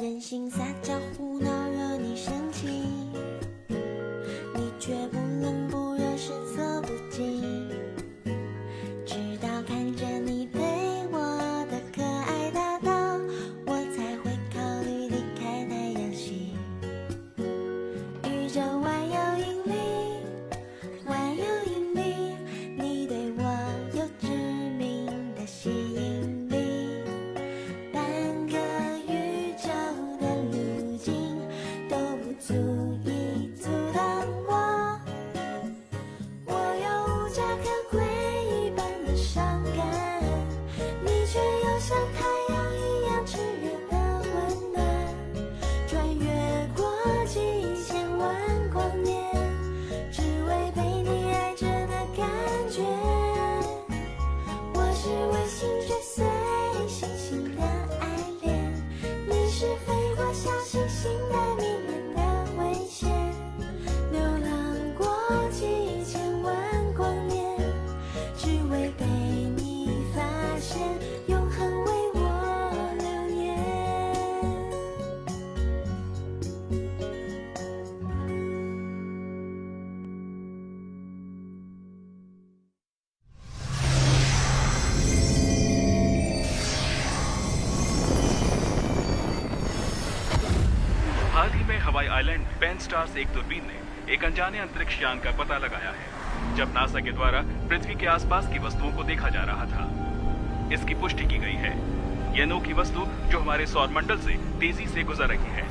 任性撒娇胡闹惹你生气，你却不冷不热视则不及，直到看着你对我的可爱大道，我才会考虑离开太阳系。宇宙万有引力，万有引力，你对我有致命的吸引力，半个宇宙的路径都不足以阻挡我。我有无家可归一般的伤感，你却又像太阳一样炽热的温暖，穿越过几千万光年，只为被你爱着的感觉。我是卫星追随星星的爱恋，你是飞过小行星的迷人的危险，流浪过几千万光年，只为被你发现，永恒为我流年。हाल ही में Hawaii island pen stars एक दूरबीन ने एक अनजाने अंतरिक्ष यान का पता लगाया है, जब नासा के द्वारा पृथ्वी के आसपास की वस्तुओं को देखा जा रहा था। इसकी पुष्टि की गई है। यह अनोखी वस्तु जो हमारे सौरमंडल से तेजी से गुजर रही है।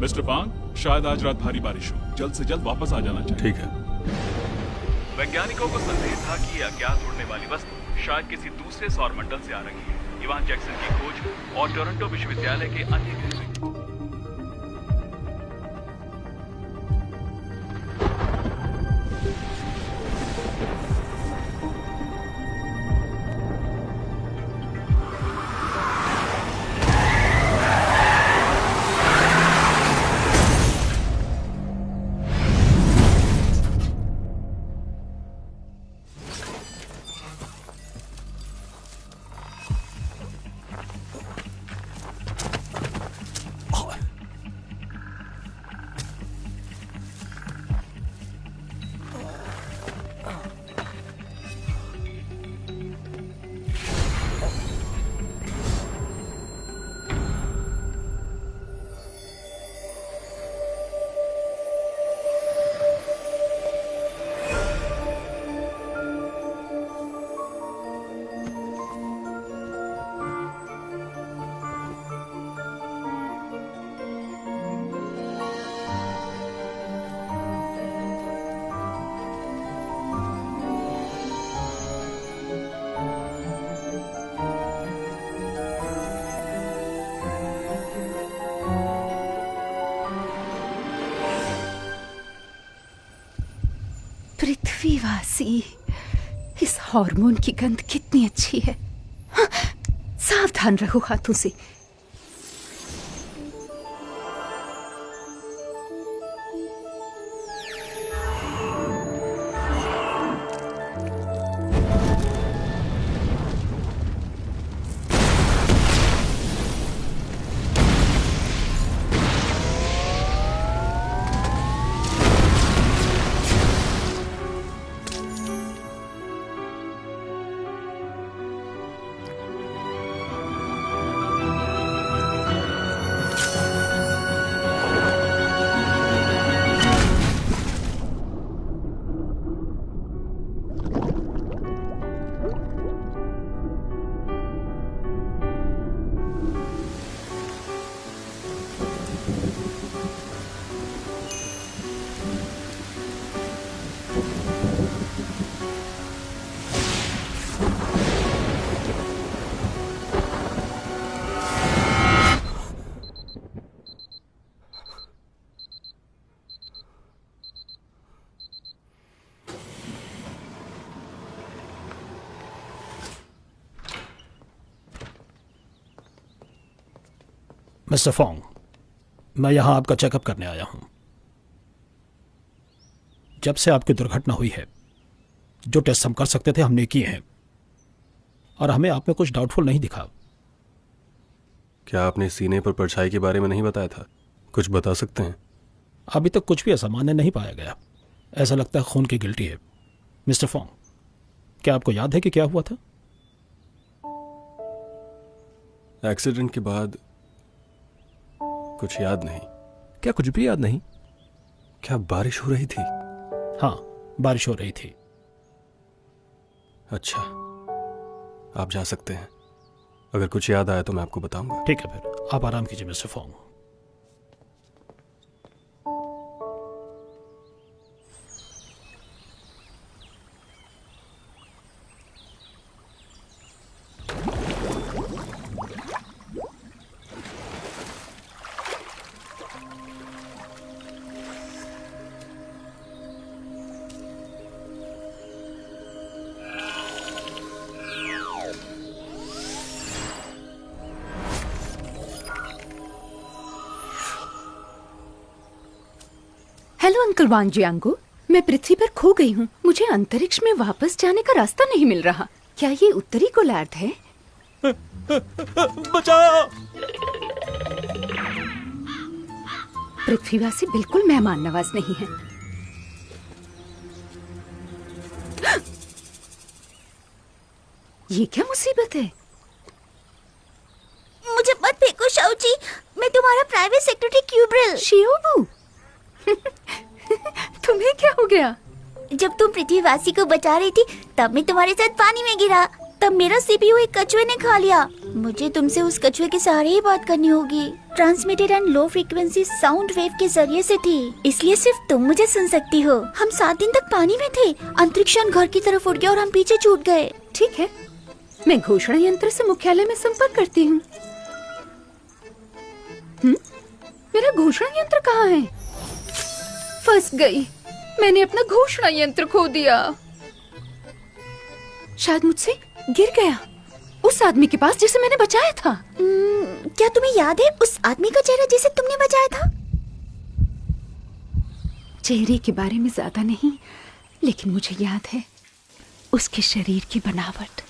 मिस्टर फांग, शायद आज रात भारी बारिश हो, जल्द से जल्द वापस आ जाना चाहिए। ठीक है। वैज्ञानिकों को संदेह था कि यह अज्ञात उड़ने वाली वस्तु शायद किसी दूसरे सौरमंडल से आ रही है। इवान जैक्सन की खोज और टोरंटो विश्वविद्यालय के अन्य गहरे पृथ्वीवासी, इस हार्मोन की गंध कितनी अच्छी है। हाँ, सावधान रहो हाथों से। मिस्टर फोंग, मैं यहाँ आपका चेकअप करने आया हूँ। जब से आपकी दुर्घटना हुई है, जो टेस्ट हम कर सकते थे हमने किए हैं। और हमें आप में कुछ डाउटफुल नहीं दिखा। क्या आपने सीने पर परछाई के बारे में नहीं बताया था? कुछ बता सकते हैं? अभी तक कुछ भी असामान्य नहीं पाया गया। ऐसा लगता है खून की गिल्टी है। मिस्टर फोंग, क्या आपको याद है कि क्या हुआ था? एक्सीडेंट के बाद कुछ याद नहीं। क्या कुछ भी याद नहीं? क्या बारिश हो रही थी? हाँ, बारिश हो रही थी। अच्छा, आप जा सकते हैं। अगर कुछ याद आया तो मैं आपको बताऊंगा। ठीक है, फिर आप आराम कीजिए मिस्टर फोंग। हेलो अंकल वांग जियांगो, मैं पृथ्वी पर खो गई हूँ। मुझे अंतरिक्ष में वापस जाने का रास्ता नहीं मिल रहा। क्या ये उत्तरी गोलार्ध है? बचाओ! पृथ्वीवासी बिल्कुल मेहमान नवाज नहीं है। ये क्या मुसीबत है? मुझे मत फेंको शाओची, मैं तुम्हारा प्राइवेट सेक्रेटरी क्यूब्रिल। शियोबू, तुम्हें क्या हो गया? जब तुम पृथ्वीवासी को बचा रही थी तब मैं तुम्हारे साथ पानी में गिरा। तब मेरा सीपीयू एक कछुए ने खा लिया। मुझे तुमसे उस कछुए के सहारे ही बात करनी होगी। Transmitted and low frequency sound wave के जरिए से थी, इसलिए सिर्फ तुम मुझे सुन सकती हो। हम 7 दिन तक पानी में थे। अंतरिक्ष यान घर की तरफ उड़ गया और हम पीछे छूट गए। ठीक है, मैं घोषणा यंत्र से मुख्यालय में संपर्क करती हूँ। मेरा घोषणा यंत्र कहाँ है? फंस गई, मैंने अपना घोषणा यंत्र खो दिया। शायद मुझसे गिर गया उस आदमी के पास जिसे मैंने बचाया था। क्या तुम्हें याद है उस आदमी का चेहरा जिसे तुमने बचाया था? चेहरे के बारे में ज्यादा नहीं, लेकिन मुझे याद है उसके शरीर की बनावट।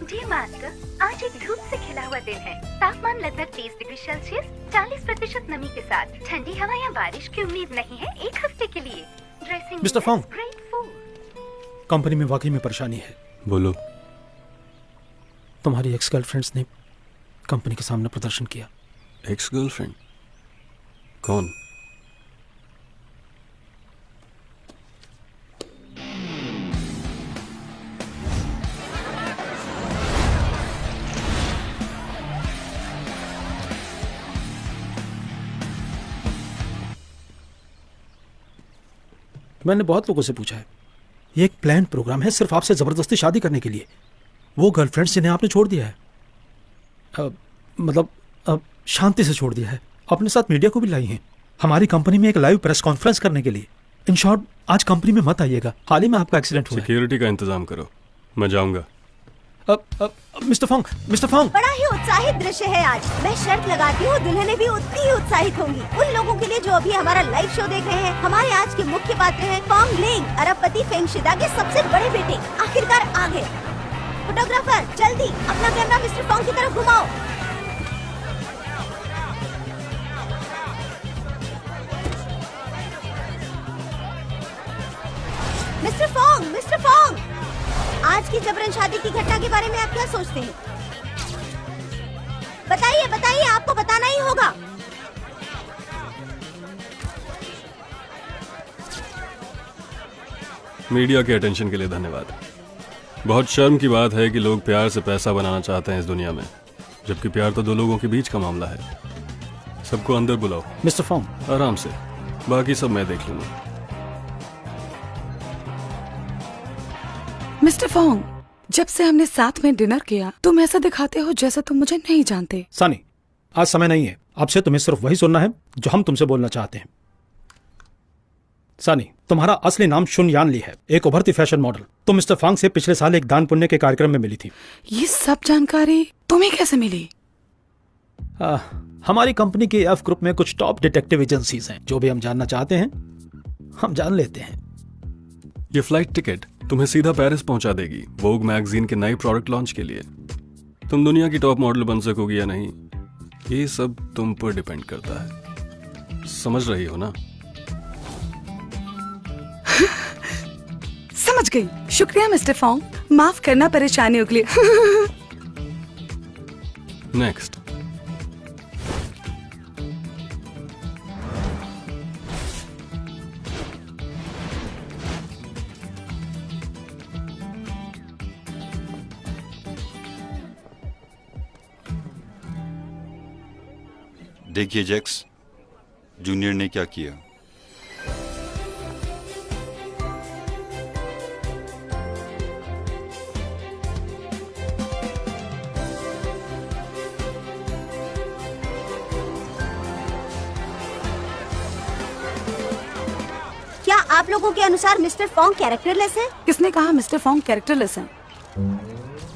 जी मास्टर, आज एक धूप से खिला हुआ दिन है। तापमान लगभग 30 डिग्री सेल्सियस, 40% नमी के साथ। ठंडी हवा या बारिश की उम्मीद नहीं है 1 हफ्ते के लिए। Dressing mister Fong, great food. Company में वाकई में परेशानी है। बोलो। तुम्हारी एक्स गर्लफ्रेंड्स ने कंपनी के सामने प्रदर्शन किया। Ex girlfriend? कौन? मैंने बहुत लोगों से पूछा है, ये एक प्लान प्रोग्राम है सिर्फ आपसे जबरदस्ती शादी करने के लिए। वो गर्लफ्रेंड्स जिन्हें आपने छोड़ दिया है, मतलब शांति से छोड़ दिया है, अपने साथ मीडिया को भी लाई हैं हमारी कंपनी में एक लाइव प्रेस कॉन्फ्रेंस करने के लिए। इन शॉर्ट, आज कंपनी में मत आइएगा, हाल ही में आपका एक्सीडेंट हुआ है। सिक्योरिटी का इंतजाम करो, मैं जाऊंगा। मिस्टर फोंग, बड़ा ही उत्साहित दृश्य है आज। मैं शर्त लगाती हूँ दुल्हनें भी उतनी ही उत्साहित होंगी। उन लोगों के लिए जो अभी हमारा लाइव शो देख रहे हैं, हमारे आज के मुख्य पात्र हैं फोंग लिंग, अरबपति फेंगशिदा के सबसे बड़े बेटे। आखिरकार आ गए। फोटोग्राफर, जल्दी अपना कैमरा मिस्टर फोंग की तरफ घुमाओ। मिस्टर फोंग, आज की जबरन शादी की घटना के बारे में आप क्या सोचते हैं? बताइए, आपको बताना ही होगा। मीडिया के अटेंशन के लिए धन्यवाद। बहुत शर्म की बात है कि लोग प्यार से पैसा बनाना चाहते हैं इस दुनिया में। जबकि प्यार तो दो लोगों के बीच का मामला है। सबको अंदर बुलाओ। मिस्टर फोंग, आराम से, बाकी सब मैं देख लूंगा। मिस्टर फोंग, जब से हमने साथ में डिनर किया तुम ऐसा दिखाते हो जैसे तुम मुझे नहीं जानते। सनी, आज समय नहीं है। आपसे तुम्हें सिर्फ वही सुनना है जो हम तुमसे बोलना चाहते हैं। सनी, तुम्हारा असली नाम शुन यान ली है, एक उभरती फैशन मॉडल। तुम मिस्टर फांग से पिछले साल एक दान पुण्य के कार्यक्रम में मिली थी। ये सब जानकारी तुम्हें कैसे मिली? हमारी कंपनी की एफ ग्रुप में कुछ टॉप डिटेक्टिव एजेंसीज हैं। जो भी हम जानना चाहते हैं हम जान लेते हैं। ये फ्लाइट टिकट तुम्हें सीधा पेरिस पहुंचा देगी, वोग मैगजीन के नए प्रोडक्ट लॉन्च के लिए। तुम दुनिया की टॉप मॉडल बन सकोगी या नहीं, ये सब तुम पर डिपेंड करता है। समझ रही हो ना? समझ गई। शुक्रिया मिस्टर फोंग, माफ करना परेशानियों के लिए। नेक्स्ट। देखिए जैक्स, जूनियर ने क्या किया। क्या आप लोगों के अनुसार मिस्टर फोंग कैरेक्टरलेस है? किसने कहा मिस्टर फोंग कैरेक्टरलेस है?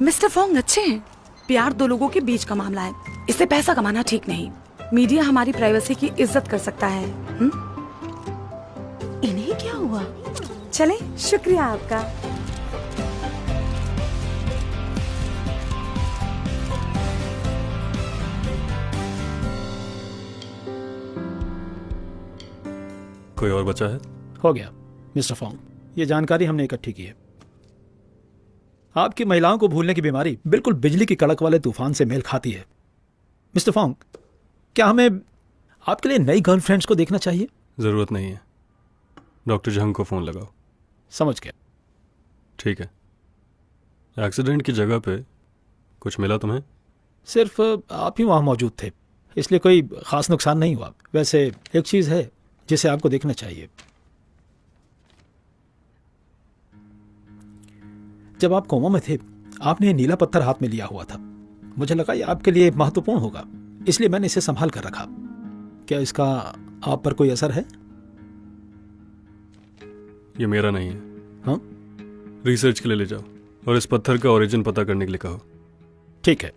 मिस्टर फोंग अच्छे हैं। प्यार दो लोगों के बीच का मामला है, इससे पैसा कमाना ठीक नहीं। मीडिया हमारी प्राइवेसी की इज्जत कर सकता है। इन्हें क्या हुआ? चले, शुक्रिया आपका। कोई और बचा है? हो गया मिस्टर फोंग, ये जानकारी हमने इकट्ठी की है। आपकी महिलाओं को भूलने की बीमारी बिल्कुल बिजली की कड़क वाले तूफान से मेल खाती है। मिस्टर फोंग, क्या हमें आपके लिए नई गर्लफ्रेंड्स को देखना चाहिए? जरूरत नहीं है। डॉक्टर जंग को फोन लगाओ। समझ गया। ठीक है। एक्सीडेंट की जगह पे कुछ मिला तुम्हें? सिर्फ आप ही वहां मौजूद थे, इसलिए कोई खास नुकसान नहीं हुआ। वैसे एक चीज है जिसे आपको देखना चाहिए। जब आप कोमा में थे आपने ये नीला पत्थर हाथ में लिया हुआ था। मुझे लगा ये आपके लिए महत्वपूर्ण होगा, इसलिए मैंने इसे संभाल कर रखा। क्या इसका आप पर कोई असर है? ये मेरा नहीं है। हाँ? रिसर्च के लिए ले जाओ और इस पत्थर का ओरिजिन पता करने के लिए कहो। ठीक है।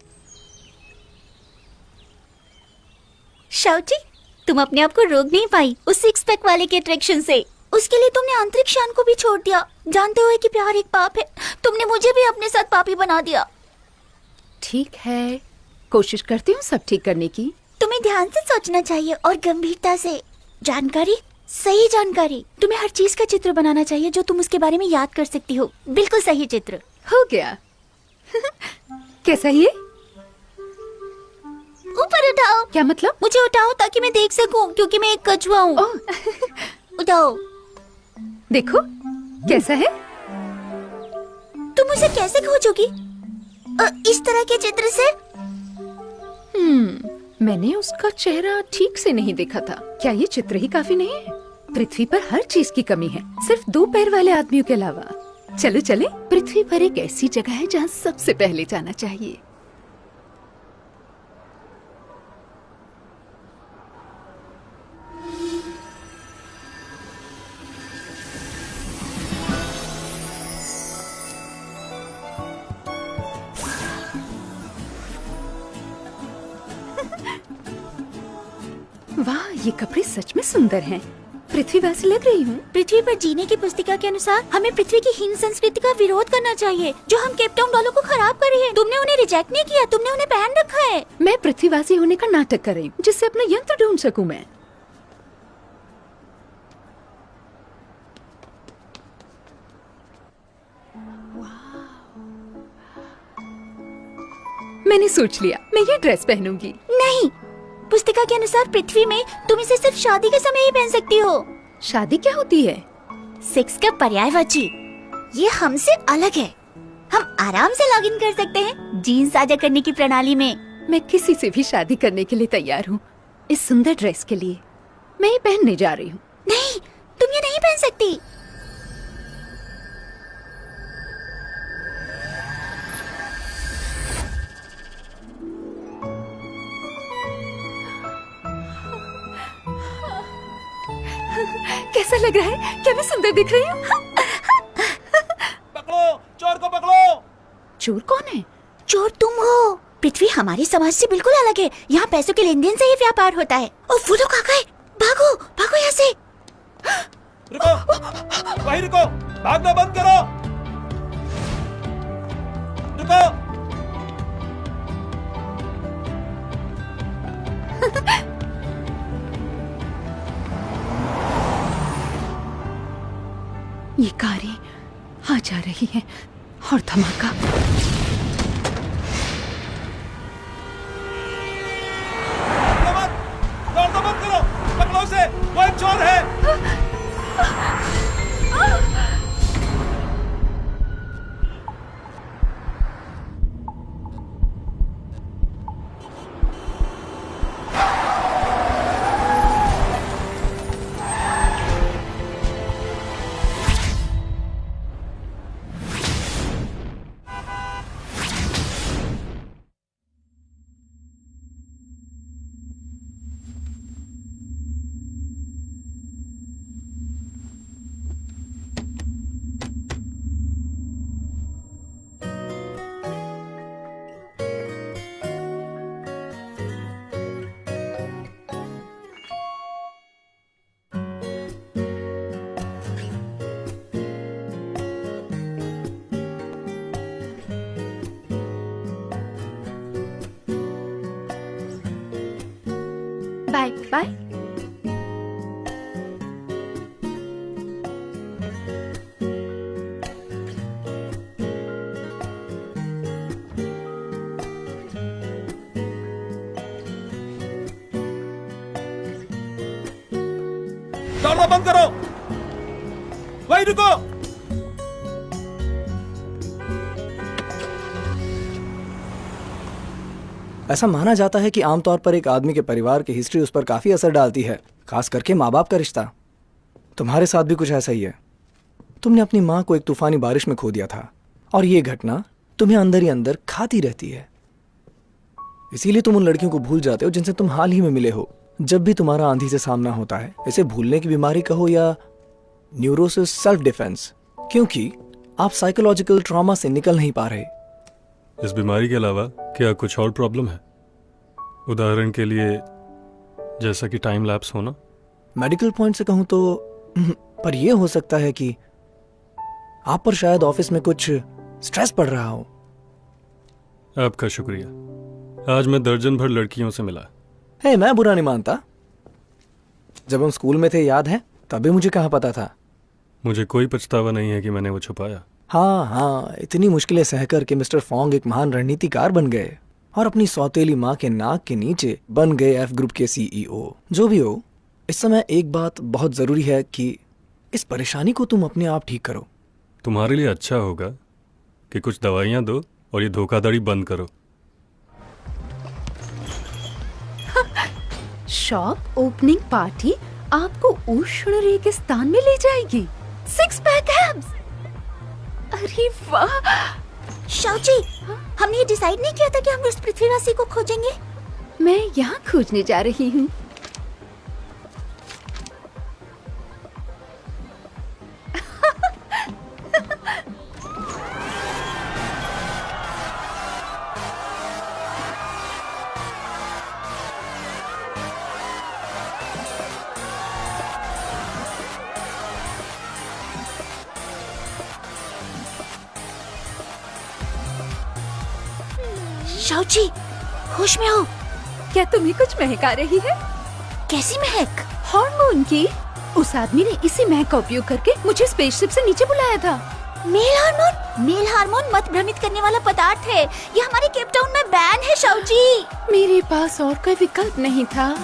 शाउची, तुम अपने आप को रोक नहीं पाई उस सिक्स पैक वाले के अट्रैक्शन से। उसके लिए तुमने अंतरिक्ष यान को भी छोड़ दिया, जानते हुए कि प्यार एक पाप है। तुमने मुझे भी अपने साथ पापी बना दिया। ठीक है, कोशिश करती हूँ सब ठीक करने की। तुम्हें ध्यान से सोचना चाहिए और गंभीरता से। जानकारी, सही जानकारी। तुम्हें हर चीज का चित्र बनाना चाहिए जो तुम उसके बारे में याद कर सकती हो। बिल्कुल सही चित्र। हो गया। कैसा ये? ऊपर उठाओ। क्या मतलब? मुझे उठाओ ताकि मैं देख सकूं, क्योंकि मैं एक कछुआ हूँ। उठाओ। देखो कैसा है? तुम उसे कैसे खोजोगी इस तरह के चित्र से? मैंने उसका चेहरा ठीक से नहीं देखा था। क्या ये चित्र ही काफी नहीं है? पृथ्वी पर हर चीज की कमी है, सिर्फ 2 पैर वाले आदमियों के अलावा। चलो चले, पृथ्वी पर एक ऐसी जगह है जहाँ सबसे पहले जाना चाहिए। वाह, ये कपड़े सच में सुंदर हैं। पृथ्वीवासी लग रही हूँ। पृथ्वी पर जीने की पुस्तिका के अनुसार हमें पृथ्वी की हीन संस्कृति का विरोध करना चाहिए, जो हम केपटाउन वालों को खराब कर रही है। तुमने उन्हें रिजेक्ट नहीं किया, तुमने उन्हें पहन रखा है। मैं पृथ्वीवासी होने का नाटक कर रही हूँ, जिससे अपना यंत्र ढूंढ सकूं मैं। मैंने सोच लिया, मैं ये ड्रेस पहनूंगी। नहीं, पुस्तिका के अनुसार पृथ्वी में तुम इसे सिर्फ शादी के समय ही पहन सकती हो। शादी क्या होती है? सेक्स का पर्यायवाची। ये हमसे अलग है। हम आराम से लॉगिन कर सकते हैं जीन्स साझा करने की प्रणाली में। मैं किसी से भी शादी करने के लिए तैयार हूँ, इस सुंदर ड्रेस के लिए। मैं ये पहनने जा रही हूँ। नहीं, तुम ये नहीं पहन सकती। कैसा लग रहा है? क्या मैं सुंदर दिख रही हूँ? पकड़ो, चोर को पकड़ो। चोर कौन है? चोर तुम हो। पृथ्वी हमारी समाज से बिल्कुल अलग है। यहाँ पैसों के लेन देन से ही व्यापार होता है। और वो लोग आ गए। भागो भागो यहाँ से। रुको, वहीं रुको, भागना बंद करो। रुको। ये कारें आ जा रही हैं और धमाका। दौड़ना मत करो, पकड़ो उसे, वो एक चोर है। Bye bye. दौड़ना बंद करो, वहीं रुको। ऐसा माना जाता है कि आमतौर पर एक आदमी के परिवार की हिस्ट्री उस पर काफी असर डालती है, खास करके माँ बाप का रिश्ता। तुम्हारे साथ भी कुछ ऐसा ही है। तुमने अपनी माँ को एक तूफानी बारिश में खो दिया था और ये घटना तुम्हें अंदर ही अंदर खाती रहती है। इसीलिए तुम उन लड़कियों को भूल जाते हो जिनसे तुम हाल ही में मिले हो। जब भी तुम्हारा आंधी से सामना होता है, इसे भूलने की बीमारी कहो या न्यूरोसिस सेल्फ डिफेंस, क्योंकि आप साइकोलॉजिकल ट्रॉमा से निकल नहीं पा रहे। इस बीमारी के अलावा क्या कुछ और प्रॉब्लम है? उदाहरण के लिए जैसा कि टाइम लैप्स होना। मेडिकल पॉइंट से कहूं तो पर यह हो सकता है कि आप पर शायद ऑफिस में कुछ स्ट्रेस पड़ रहा हो। आपका शुक्रिया। आज मैं दर्जन भर लड़कियों से मिला। मैं बुरा नहीं मानता। जब हम स्कूल में थे, याद है? तभी मुझे कहाँ पता था। मुझे कोई पछतावा नहीं है कि मैंने वो छुपाया। हाँ, इतनी मुश्किलें सहकर के मिस्टर फोंग एक महान रणनीतिकार बन गए और अपनी सौतेली माँ के नाक के नीचे बन गए एफ ग्रुप के सीईओ। जो भी हो, इस समय एक बात बहुत जरूरी है कि इस परेशानी को तुम अपने आप ठीक करो। तुम्हारे लिए अच्छा होगा कि कुछ दवाइयाँ दो और ये धोखाधड़ी बंद करो। शॉप ओपनिंग पार्टी आपको उष्ण रेगिस्तान में ले जाएगी। 6 पैक एब्स। अरे वाह! शाओची, हमने ये डिसाइड नहीं किया था कि हम उस पृथ्वीवासी को खोजेंगे। मैं यहाँ खोजने जा रही हूँ। शाओची, होश में हो। क्या तुम्हें कुछ महक आ रही है? कैसी महक? हार्मोन की। उस आदमी ने इसी महक का उपयोग करके मुझे स्पेसशिप से नीचे बुलाया था। Male hormone? मेल हार्मोन मत भ्रमित करने वाला पदार्थ है। ये हमारे केप टाउन में बैन है शाओची। मेरे पास और कोई विकल्प नहीं था।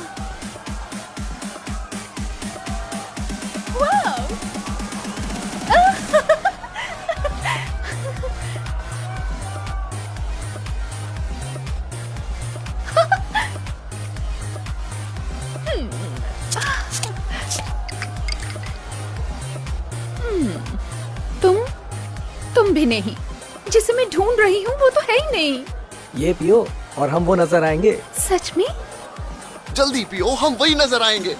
नाम भी नहीं। जिसे मैं ढूंढ रही हूँ वो तो है ही नहीं। ये पियो और हम वो नजर आएंगे। सच में? जल्दी पियो, हम वही नजर आएंगे।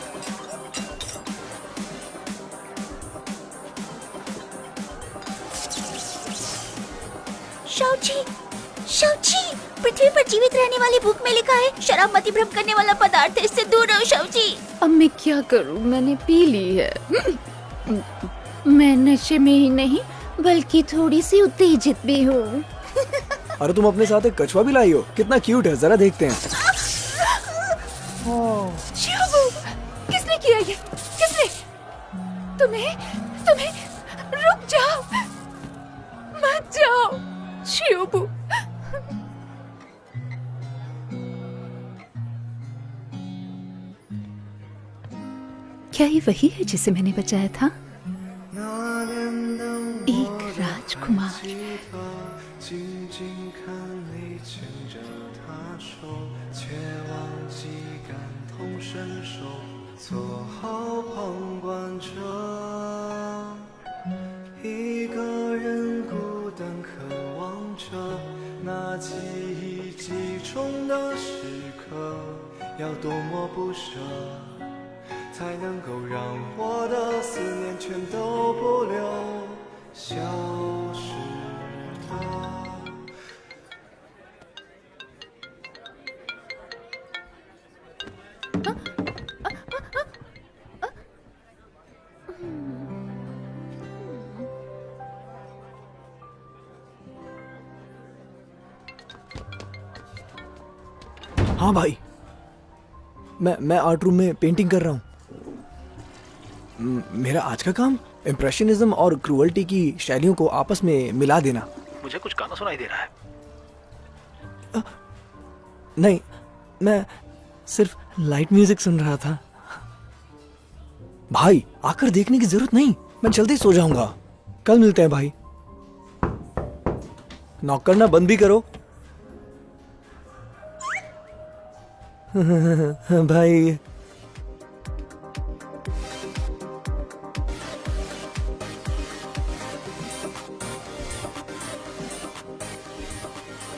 शाओची, शाओची, पृथ्वी पर जीवित रहने वाली बुक में लिखा है शराब मति भ्रम करने वाला पदार्थ है, इससे दूर रहो शाओची। अब मैं क्या करूँ, मैंने पी ली है। मैं नशे में ही नहीं बल्कि थोड़ी सी उत्तेजित भी हूँ। अरे तुम अपने साथ एक कछुआ भी लाई हो, कितना क्यूट है, जरा देखते हैं। शिवू, किसने किया ये? किसने? तुम्हें रुक जाओ, मत जाओ शिवू। क्या ये वही है जिसे मैंने बचाया था? एक राजकुमार। हाँ भाई, मैं आर्ट रूम में पेंटिंग कर रहा हूँ। मेरा आज का काम इम्प्रेशनिज्म और क्रूअल्टी की शैलियों को आपस में मिला देना। मुझे कुछ गाना सुनाई दे रहा है। नहीं, मैं सिर्फ लाइट म्यूजिक सुन रहा था। भाई आकर देखने की जरूरत नहीं, मैं जल्दी सो जाऊंगा। कल मिलते हैं भाई। नॉक करना बंद भी करो। भाई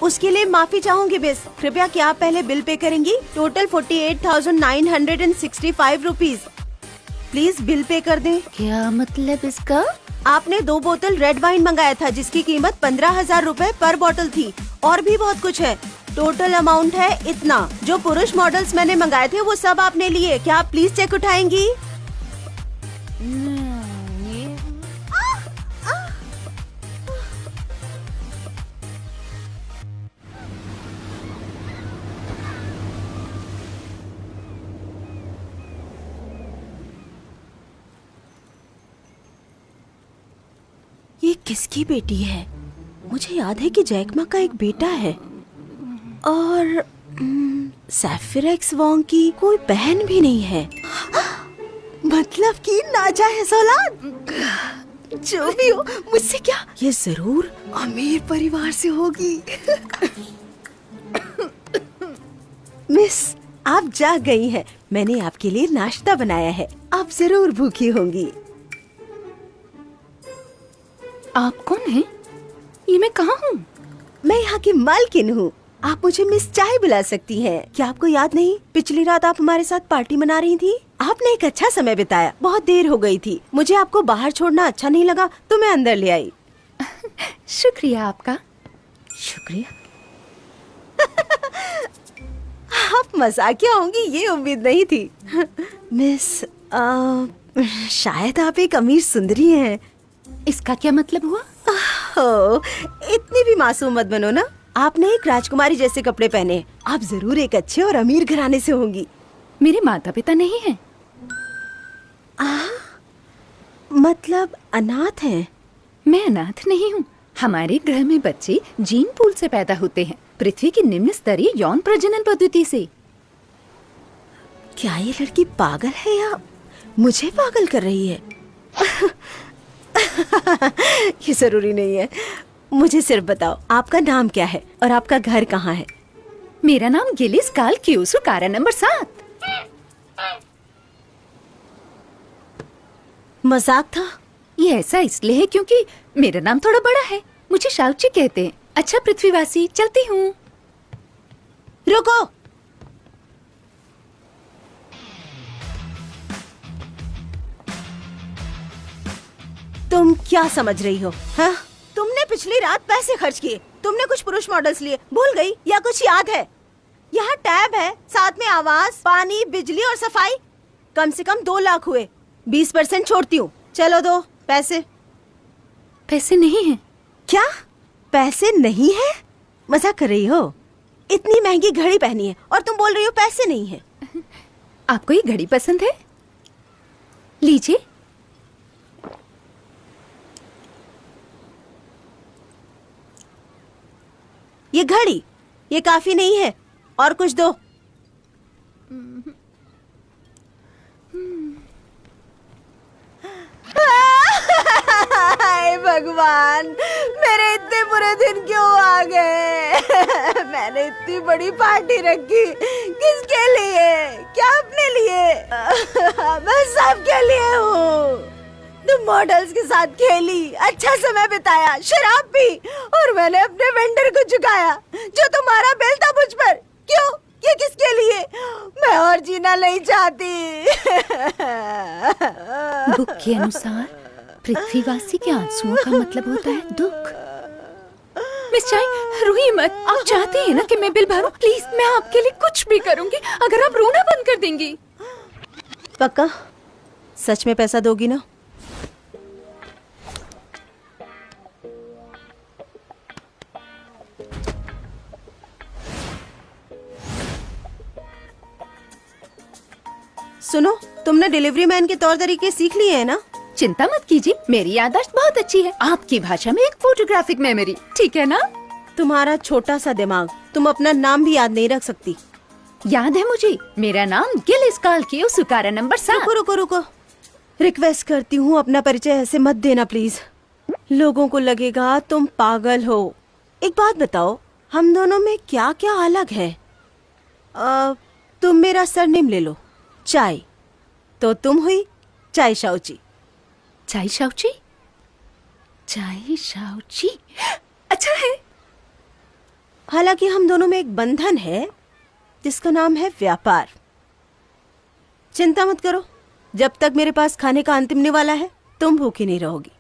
उसके लिए माफी चाहूंगी मिस। कृपया क्या आप पहले बिल पे करेंगी? Total 48,965 rupees. Please bill pay कर दें। क्या मतलब इसका? आपने 2 बोतल रेड वाइन मंगाया था जिसकी कीमत 15,000 रूपए पर बोतल थी। और भी बहुत कुछ है। टोटल अमाउंट है इतना। जो पुरुष मॉडल्स मैंने मंगाए थे वो सब आपने लिए। क्या आप प्लीज चेक उठाएंगी? ये किसकी बेटी है? मुझे याद है कि जैकमा का एक बेटा है और सैफिरेक्स वोंग की कोई बहन भी नहीं है। मतलब कि नाजायज औलाद। जो भी हो, मुझसे क्या? ये जरूर अमीर परिवार से होगी। मिस, आप जाग गई हैं। मैंने आपके लिए नाश्ता बनाया है। आप जरूर भूखी होंगी। आप कौन हैं? ये मैं कहाँ हूँ? मैं यहाँ की मालकिन हूँ। आप मुझे मिस चाय बुला सकती हैं। क्या आपको याद नहीं? पिछली रात आप हमारे साथ पार्टी मना रही थी। आपने एक अच्छा समय बिताया। बहुत देर हो गई थी। मुझे आपको बाहर छोड़ना अच्छा नहीं लगा तो मैं अंदर ले आई। शुक्रिया आपका। शुक्रिया? आप मजाकिया होंगी ये उम्मीद नहीं थी। मिस, शायद आप एक अमीर सुंदरी हैं। इसका क्या मतलब हुआ? इतनी भी मासूम मत बनो ना। आपने एक राजकुमारी जैसे कपड़े पहने। आप जरूर एक अच्छे और अमीर घराने से होंगी। मेरे माता पिता नहीं हैं। मतलब अनाथ हैं? मैं अनाथ नहीं हूँ। हमारे ग्रह में बच्चे जीन पूल से पैदा होते हैं, पृथ्वी की निम्न स्तरीय यौन प्रजनन पद्धति से। क्या ये लड़की पागल है या मुझे पागल कर रही है? ये जरूरी नहीं है। मुझे सिर्फ बताओ आपका नाम क्या है और आपका घर कहाँ है? मेरा नाम गिलिस काल क्यूसु, कारा नंबर 7। मजाक था? ये ऐसा इसलिए है क्योंकि मेरा नाम थोड़ा बड़ा है। मुझे शाउची कहते हैं। अच्छा पृथ्वीवासी, चलती हूँ। रुको, तुम क्या समझ रही हो? हाँ? तुमने पिछली रात पैसे खर्च किए, तुमने कुछ पुरुष मॉडल्स लिए, भूल गई या कुछ याद है? यहाँ टैब है, साथ में आवाज, पानी, बिजली और सफाई। कम से कम 2 लाख हुए। 20% छोड़ती हूँ। चलो दो पैसे। पैसे नहीं हैं। क्या पैसे नहीं है? मजाक कर रही हो? इतनी महंगी घड़ी पहनी है और तुम बोल रही हो पैसे नहीं है। आपको ये घड़ी पसंद है? लीजिए। ये घड़ी, ये काफी नहीं है, और कुछ दो। हाय भगवान, मेरे इतने बुरे दिन क्यों आ गए? मैंने इतनी बड़ी पार्टी रखी, किसके लिए? क्या अपने लिए? मैं सबके लिए हूँ। तुम मॉडल्स के साथ खेली, अच्छा समय बिताया, शराब पी, और मैंने अपने वेंडर को चुकाया जो तुम्हारा बिल था मुझ पर। क्यों? ये किसके लिए? मैं और जीना नहीं चाहती। बुक के अनुसार पृथ्वीवासी के आंसुओं का मतलब होता है दुख। मिस चाई, रोइए मत। आप चाहती हैं ना कि मैं बिल भरूं? प्लीज, मैं आपके लिए कुछ भी करूंगी अगर आप रोना बंद कर देंगी। पक्का? सच में पैसा दोगी ना? सुनो, तुमने डिलीवरी मैन के तौर तरीके सीख लिए हैं ना? चिंता मत कीजिए, मेरी याददाश्त बहुत अच्छी है। आपकी भाषा में एक फोटोग्राफिक मेमोरी, ठीक है ना? तुम्हारा छोटा सा दिमाग, तुम अपना नाम भी याद नहीं रख सकती। याद है मुझे, मेरा नाम गिलिस कालकियो सुकारा नंबर 7। रुको रुको रुको, रिक्वेस्ट करती हूँ अपना परिचय ऐसे मत देना प्लीज। लोगों को लगेगा तुम पागल हो। एक बात बताओ, हम दोनों में क्या क्या अलग है? तुम मेरा सरनेम ले लो, चाय, तो तुम हुई चाय शाउची। चाय शाउची? चाय शाउची, अच्छा है। हालांकि हम दोनों में एक बंधन है जिसका नाम है व्यापार। चिंता मत करो, जब तक मेरे पास खाने का अंतिम निवाला है तुम भूखी नहीं रहोगी।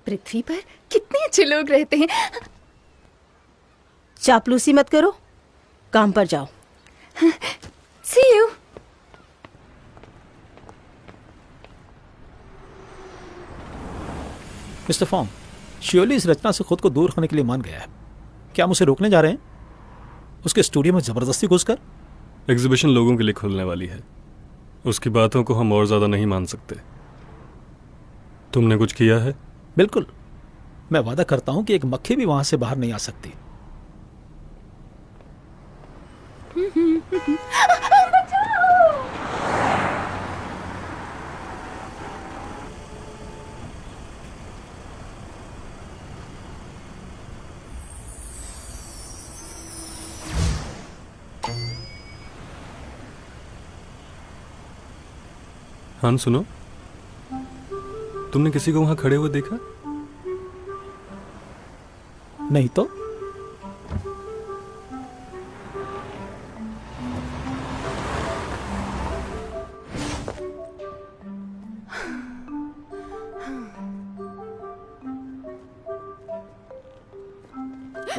पृथ्वी पर कितने अच्छे लोग रहते हैं। चापलूसी मत करो, काम पर जाओ। See you. मिस्टर फॉन्ग, श्योरली इस रचना से खुद को दूर रखने के लिए मान गया है। क्या हम उसे रोकने जा रहे हैं? उसके स्टूडियो में जबरदस्ती घुसकर? एग्जीबिशन लोगों के लिए खुलने वाली है, उसकी बातों को हम और ज्यादा नहीं मान सकते। तुमने कुछ किया है? बिल्कुल, मैं वादा करता हूं कि एक मक्खी भी वहां से बाहर नहीं आ सकती। हाँ सुनो, तुमने किसी को वहां खड़े हुए देखा? नहीं तो?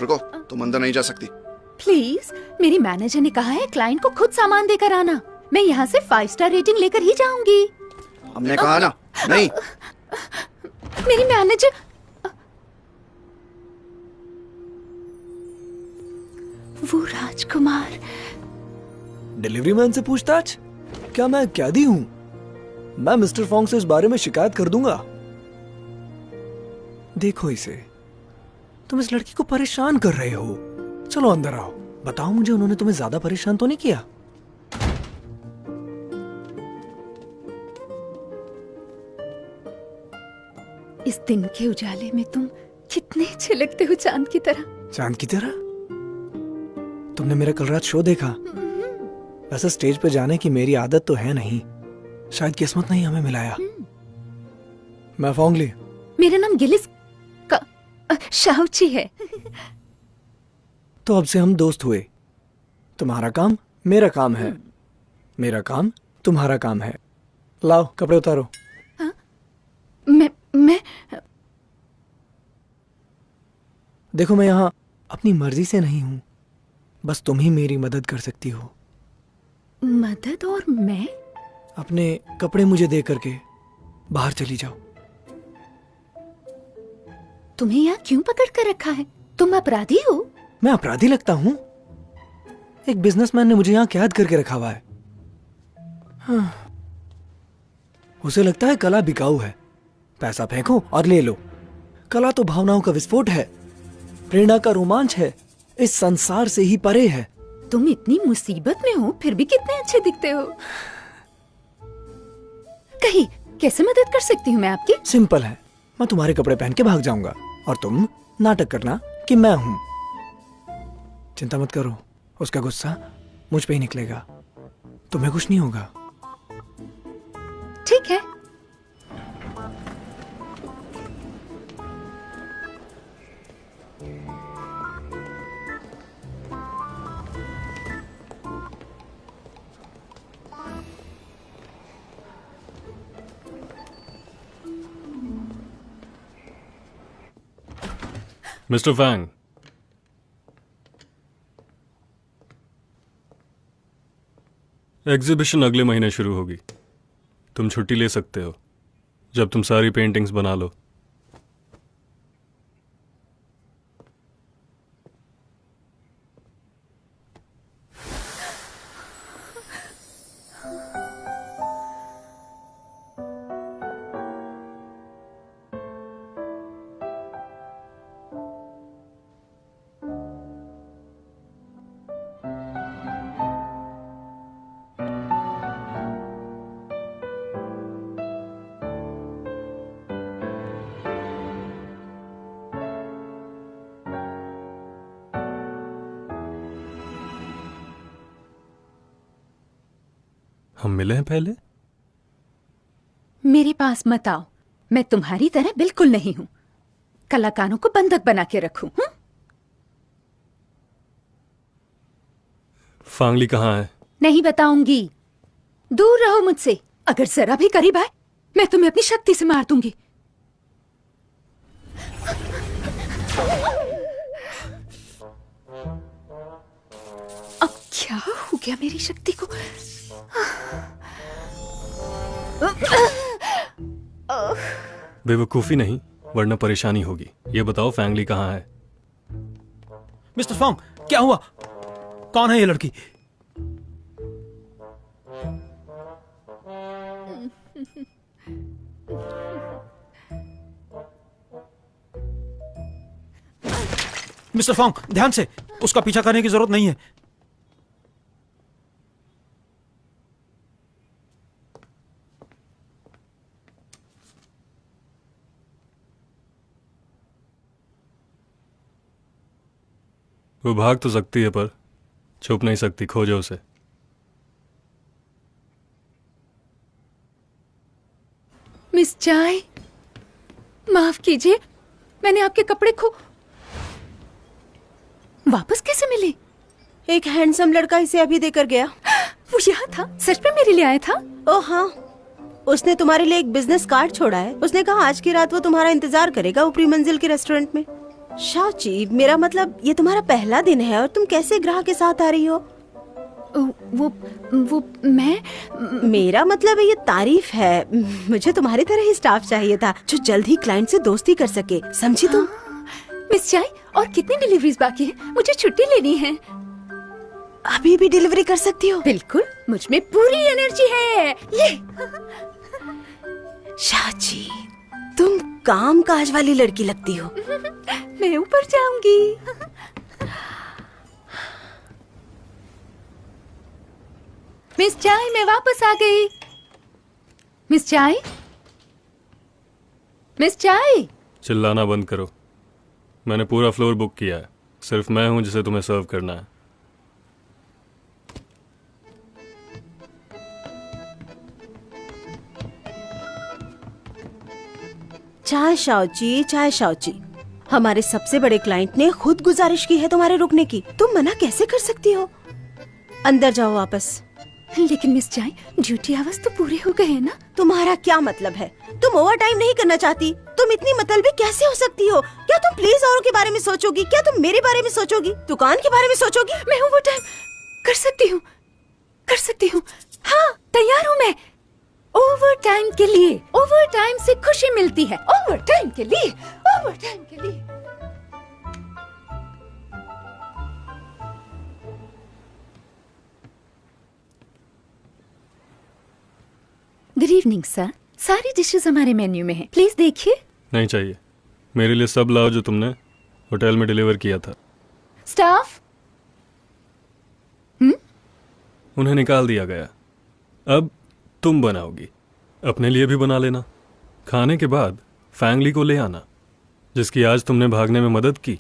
रुको, तुम अंदर नहीं जा सकती। प्लीज, मेरी मैनेजर ने कहा है क्लाइंट को खुद सामान देकर आना। मैं यहाँ से 5 स्टार रेटिंग लेकर ही जाऊंगी। हमने कहा ना, नहीं। मेरी मैनेजर। वो राजकुमार। डिलीवरी मैन से पूछताछ? क्या मैं कैदी हूँ? मैं मिस्टर फॉन्ग से इस बारे में शिकायत कर दूंगा। देखो इसे, तुम इस लड़की को परेशान कर रहे हो। चलो अंदर आओ, बताओ मुझे उन्होंने तुम्हें ज्यादा परेशान तो नहीं किया? इस दिन के उजाले में तुम कितने छिलकते हो चांद की तरह। चांद की तरह? तुमने मेरा कल रात शो देखा? वैसे स्टेज पे जाने की मेरी आदत तो है नहीं, शायद किस्मत नहीं हमें मिलाया। मैं फोंगली। मेरा नाम गिलिस शाउची है। तो अब से हम दोस्त हुए। तुम्हारा काम मेरा काम है, मेरा काम तुम्हारा काम है। लाओ कपड़े उतारो। मैं देखो मैं यहाँ अपनी मर्जी से नहीं हूं, बस तुम ही मेरी मदद कर सकती हो। मदद? और मैं? अपने कपड़े मुझे दे करके बाहर चली जाओ। तुम्हें यहाँ क्यों पकड़ कर रखा है? तुम अपराधी हो? मैं अपराधी लगता हूँ? एक बिजनेसमैन ने मुझे यहाँ कैद करके रखा हुआ है। हाँ। उसे लगता है कला बिकाऊ है, पैसा फेंको और ले लो। कला तो भावनाओं का विस्फोट है, प्रेरणा का रोमांच है, इस संसार से ही परे है। तुम इतनी मुसीबत में हो फिर भी कितने अच्छे दिखते हो। कहीं कैसे मदद कर सकती हूँ मैं आपकी? सिंपल है, मैं तुम्हारे कपड़े पहन के भाग जाऊंगा और तुम नाटक करना कि मैं हूं। चिंता मत करो, उसका गुस्सा मुझ पे ही निकलेगा, तुम्हें कुछ नहीं होगा। ठीक है। मिस्टर फैंग, एग्जीबिशन अगले महीने शुरू होगी। तुम छुट्टी ले सकते हो जब तुम सारी पेंटिंग्स बना लो। हम मिले हैं पहले? मेरे पास मत आओ, मैं तुम्हारी तरह बिल्कुल नहीं हूँ। कलाकारों को बंधक बना के रखूं? फांगली कहाँ है? नहीं बताऊंगी, दूर रहो मुझसे। अगर जरा भी करीब आए मैं तुम्हें अपनी शक्ति से मार दूंगी। अब क्या हो गया मेरी शक्ति को? बेवकूफी नहीं, वरना परेशानी होगी। ये बताओ फैंगली कहाँ है? मिस्टर फोंग, क्या हुआ? कौन है ये लड़की? मिस्टर फोंग, ध्यान से, उसका पीछा करने की जरूरत नहीं है। वो भाग तो सकती है पर छुप नहीं सकती। खोजो उसे। मिस चाय, माफ कीजिए, मैंने आपके कपड़े खो। वापस कैसे मिले? एक हैंडसम लड़का इसे अभी देकर गया। वो यहाँ था? सच में मेरे लिए आया था? ओह हाँ, उसने तुम्हारे लिए एक बिजनेस कार्ड छोड़ा है। उसने कहा आज की रात वो तुम्हारा इंतजार करेगा ऊपरी मंजिल के रेस्टोरेंट में। शाओची, मेरा मतलब ये तुम्हारा पहला दिन है और तुम कैसे ग्राहक के साथ आ रही हो? वो मैं मेरा मतलब ये तारीफ है। मुझे तुम्हारी तरह ही स्टाफ चाहिए था जो जल्द ही क्लाइंट से दोस्ती कर सके, समझी तुम? मिस चाय, और कितनी डिलीवरीज बाकी है? मुझे छुट्टी लेनी है। अभी भी डिलीवरी कर सकती हो? बिल्कुल, मुझ में पूरी एनर्जी है। ये शाची, तुम काम काज वाली लड़की लगती हो। मैं ऊपर जाऊंगी। मिस चाय, मैं वापस आ गई। मिस चाय, मिस चाय। चिल्लाना बंद करो। मैंने पूरा फ्लोर बुक किया है, सिर्फ मैं हूं जिसे तुम्हें सर्व करना है। चाय शाओची, चाय शाओची। हमारे सबसे बड़े क्लाइंट ने खुद गुजारिश की है तुम्हारे रुकने की, तुम मना कैसे कर सकती हो? अंदर जाओ वापस। लेकिन मिस चाय, ड्यूटी आवर्स तो पूरे हो गए हैं ना? तुम्हारा क्या मतलब है? तुम ओवर टाइम नहीं करना चाहती? तुम इतनी मतलबी कैसे हो सकती हो? क्या तुम प्लीज औरों के बारे में सोचोगी? क्या तुम मेरे बारे में सोचोगी? दुकान के बारे में सोचोगी? मैं ओवर टाइम कर सकती हूँ, कर सकती हूँ। हाँ, तैयार हूँ मैं। ओवर टाइम के लिए, ओवर टाइम से खुशी मिलती है। ओवर टाइम के लिए, ओवर टाइम के लिए। गुड इवनिंग सर, सारी डिशेस हमारे मेन्यू में हैं। प्लीज देखिए। नहीं चाहिए, मेरे लिए सब लाओ जो तुमने होटल में डिलीवर किया था। स्टाफ? उन्हें निकाल दिया गया। अब तुम बनाओगी। अपने लिए भी बना लेना। खाने के बाद फैंगली को ले आना, जिसकी आज तुमने भागने में मदद की।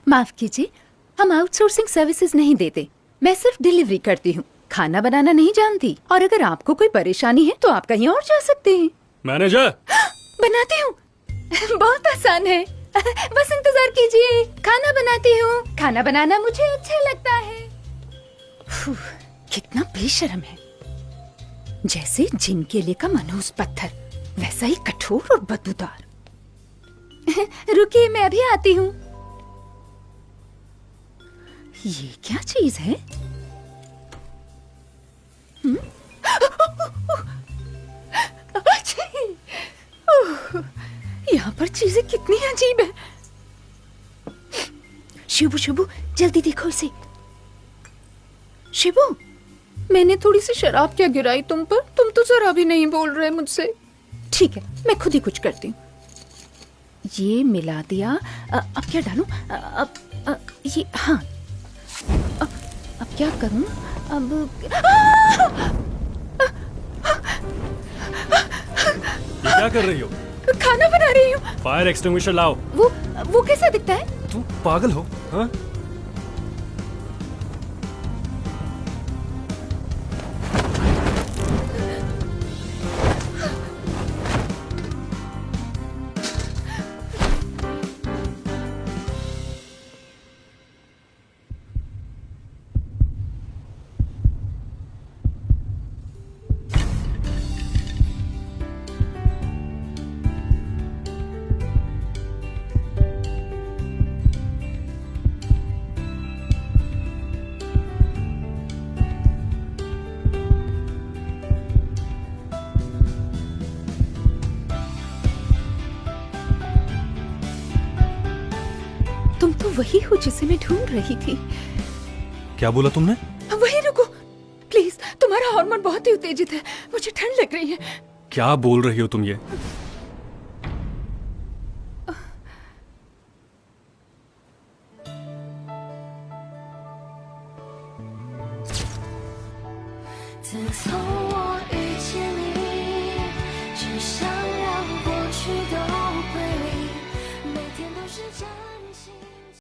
माफ कीजिए, हम आउटसोर्सिंग सर्विसेज नहीं देते। मैं सिर्फ डिलीवरी करती हूँ। खाना बनाना नहीं जानती। और अगर आपको कोई परेशानी है तो आप कहीं और जा सकते हैं। मैनेजर, बनाती हूँ। बहुत आसान है। बस इंतजार कीजिए। खाना बनाती हूँ। खाना बनाना मुझे अच्छा लगता है। कितना बेशर्म है। जैसे जिन के लिए का मनहूस पत्थर, वैसा ही कठोर और बदबूदार। रुकिए, मैं अभी आती हूँ। ये क्या चीज है? यहाँ पर चीजें कितनी अजीब है। शिबू शिबू, जल्दी देखो इसे। शिबू, मैंने थोड़ी सी शराब क्या गिराई तुम पर? तुम तो जरा भी नहीं बोल रहे मुझसे। ठीक है, मैं खुद ही कुछ करती हूँ। ये मिला दिया। अब क्या डालूं? ये हाँ। अब क्या करूं? अब ये क्या कर रही हो? खाना बना रही हूँ। फायर एक्सटिंग्विशर लाओ। वो कैसा दिखता है? तुम पागल हो? हाँ? तुम तो वही हो जिसे मैं ढूंढ रही थी। क्या बोला तुमने? वही रुको प्लीज, तुम्हारा हार्मोन बहुत ही उत्तेजित है। मुझे ठंड लग रही है। क्या बोल रही हो तुम ये? to